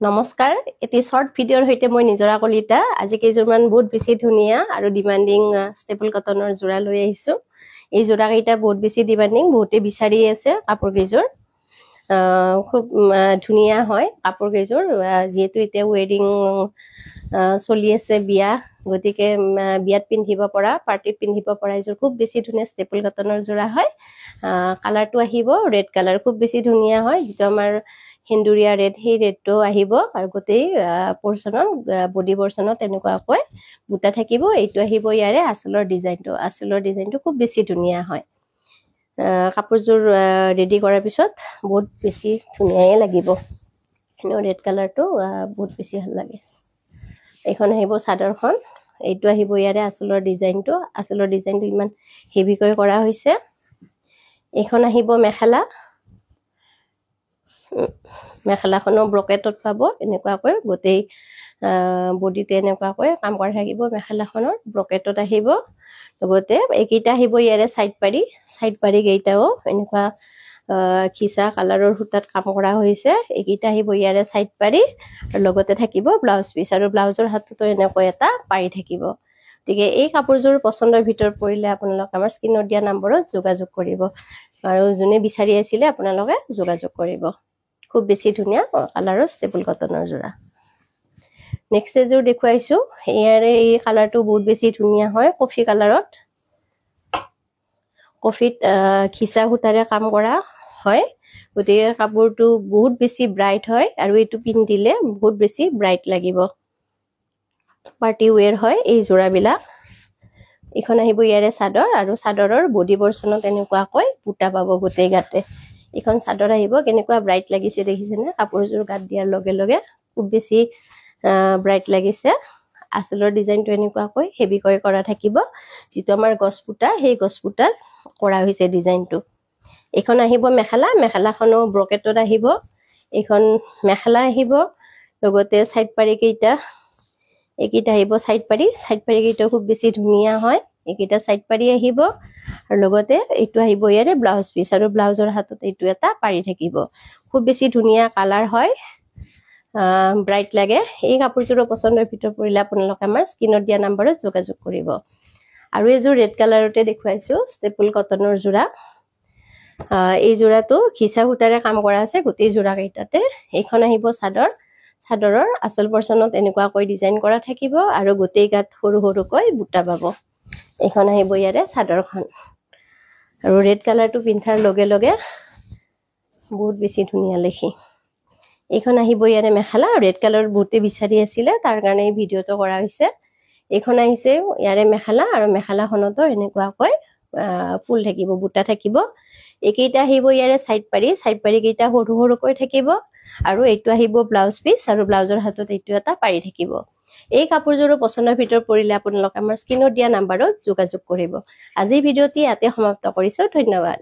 নমস্কাৰ এটি শৰ্ট ভিডিঅ'ৰ হৈতে মই নিজৰা কলিতা আজি কেইজোৰমান বহুত বেছি ধুনিয়া আৰু ডিমান্ডিং ষ্টেপল কটনৰ জোৰা লৈ আহিছো এই জোৰা কেইটা বহুত বেছি ডিমান্ডিং বহুতে বিচাৰি আছে কাপোৰ কেইজোৰ খুব ধুনিয়া হয় কাপোৰ কেইজোৰ যেহেতু এতিয়া ওয়েডিং চলি আছে বিয়া গতিকে বিয়াত পিন্ধিব পৰা পাৰ্টিত পিন্ধিব পৰা এজোৰ খুব বেছি ধুনিয়া ষ্টেপল কটনৰ জোৰা হয় কালাৰটো আহিব ৰেড কালাৰ খুব বেছি ধুনিয়া হয় যেটো আমাৰ হিন্দুৰিয়া ৰেড হে ৰেডটো আহিব আৰু গোটেই পোৰচনত বডি পোৰচনত এনেকুৱাকৈ বুটা থাকিব এইটো আহিব ইয়াৰে আসলৰ ডিজাইনটো খুব বেছি ধুনিয়া হয় কাপোৰজোৰ ৰেডি কৰাৰ পিছত বহুত বেছি ধুনিয়াই লাগিব ৰেড কালাৰটো বহুত বেছি ভাল লাগে এখন আহিব চাদৰখন এইটো আহিব ইয়াৰে আসলৰ ডিজাইনটো ইমান হেভিকৈ কৰা হৈছে এখন আহিব মেখেলাখনো ব্ৰকেটত পাব এনেকুৱাকৈ গোটেই বডিতে এনেকুৱাকৈ কাম কৰা থাকিব মেখেলাখনৰ ব্ৰকেটত আহিব লগতে এইকেইটা আহিব ইয়াৰে সাইড পাৰি কেইটাও এনেকুৱা খিসা কালাৰৰ হুটাত কাম কৰা হৈছে এইকেইটা আহিব ইয়াৰে সাইড পাৰি আৰু লগতে থাকিব ব্লাউজ পিস আৰু ব্লাউজৰ হাততো এনেকৈ এটা পাৰি থাকিব গতিকে এই কাপোৰজোৰ পছন্দৰ ভিতৰত পৰিলে আপোনালোক আমাৰ স্ক্ৰিনত দিয়া নম্বৰত যোগাযোগ কৰিব আৰু যোনে বিচাৰি আছিল আপোনালোকে যোগাযোগ কৰিব খুব বেছি ধুনিয়া কালাৰৰ ষ্টেপল কটনৰ জোৰা নেক্সট এজোৰ দেখুৱাইছো ইয়াৰে এই কালাৰটো বহুত বেছি ধুনিয়া হয় কফি কালাৰত কফিত খিসা হুটাৰে কাম কৰা হয় গতিকে কাপোৰটো বহুত বেছি ব্ৰাইট হয় আৰু এইটো পিন্ধিলে বহুত বেছি ব্ৰাইট লাগিব পাৰ্টি ওয়্যাৰ হয় এই জোৰাবিলাক এখন আহিব ইয়াৰে চাদৰ আৰু চাদৰৰ বডি পোৰচনত এনেকুৱাকৈ বুটা পাব গোটেই গাতে এখন চাদৰ আহিব কেনেকুৱা ব্ৰাইট লাগিছে দেখিছেনে কাপোৰজোৰ গাত দিয়াৰ লগে লগে খুব বেছি ব্ৰাইট লাগিছে আসলৰ ডিজাইনটো এনেকুৱাকৈ হেভিকৈ কৰা থাকিব যেটো আমাৰ গছপুটা সেই গছপুটাৰ কৰা হৈছে ডিজাইনটো এখন আহিব মেখেলাখনো ব্ৰকেটত আহিব এখন মেখেলা আহিব লগতে সাইড পাৰি কেইটা এইকেইটা আহিব সাইড পাৰি কেইটা খুব বেছি ধুনিয়া হয় এইকেইটা সাইড পাৰি আহিব আৰু লগতে এইটো আহিব ইয়াৰে ব্লাউজ পিস আৰু ব্লাউজৰ হাতত এইটো এটা পাৰি থাকিব খুব বেছি ধুনিয়া কালাৰ হয় ব্ৰাইট লাগে এই কাপোৰজোৰৰ পছন্দৰ ভিতৰত পৰিলে আপোনালোকে আমাৰ স্ক্ৰিনত দিয়া নম্বৰত যোগাযোগ কৰিব আৰু এজোৰ ৰেড কালাৰতে দেখুৱাইছো ষ্টেপল কটনৰ জোৰা এই জোৰাটো খিসা হুটাৰে কাম কৰা আছে গোটেই জোৰা কেইটাতে এইখন আহিব চাদৰৰ আসল পোৰচনত এনেকুৱাকৈ ডিজাইন কৰা থাকিব আৰু গোটেই গাত সৰু সৰুকৈ বুটা পাব এইখন আহিব ইয়াৰে চাদৰখন আৰু ৰেড কালাৰটো পিন্ধাৰ লগে লগে বহুত বেছি ধুনিয়া দেখি এইখন আহিব ইয়াৰে মেখেলা ৰেড কালাৰ বহুতে বিচাৰি আছিল তাৰ কাৰণে এই ভিডিওটো কৰা হৈছে এইখন আহিছে ইয়াৰে মেখেলা আৰু মেখেলাখনতো এনেকুৱাকৈ ফুল থাকিব বুটা থাকিব এইকেইটা আহিব ইয়াৰে সাইড পাৰি কেইটা সৰু সৰুকৈ থাকিব আৰু এইটো আহিব ব্লাউজ পিস আৰু ব্লাউজৰ হাতত এইটো এটা পাৰি থাকিব এই কাপোৰজোৰৰ পছন্দৰ ভিতৰত পৰিলে আপোনালোকে আমাৰ স্ক্ৰিনত দিয়া নম্বৰত যোগাযোগ কৰিব আজিৰ ভিডিওটি ইয়াতে সমাপ্ত কৰিছো ধন্যবাদ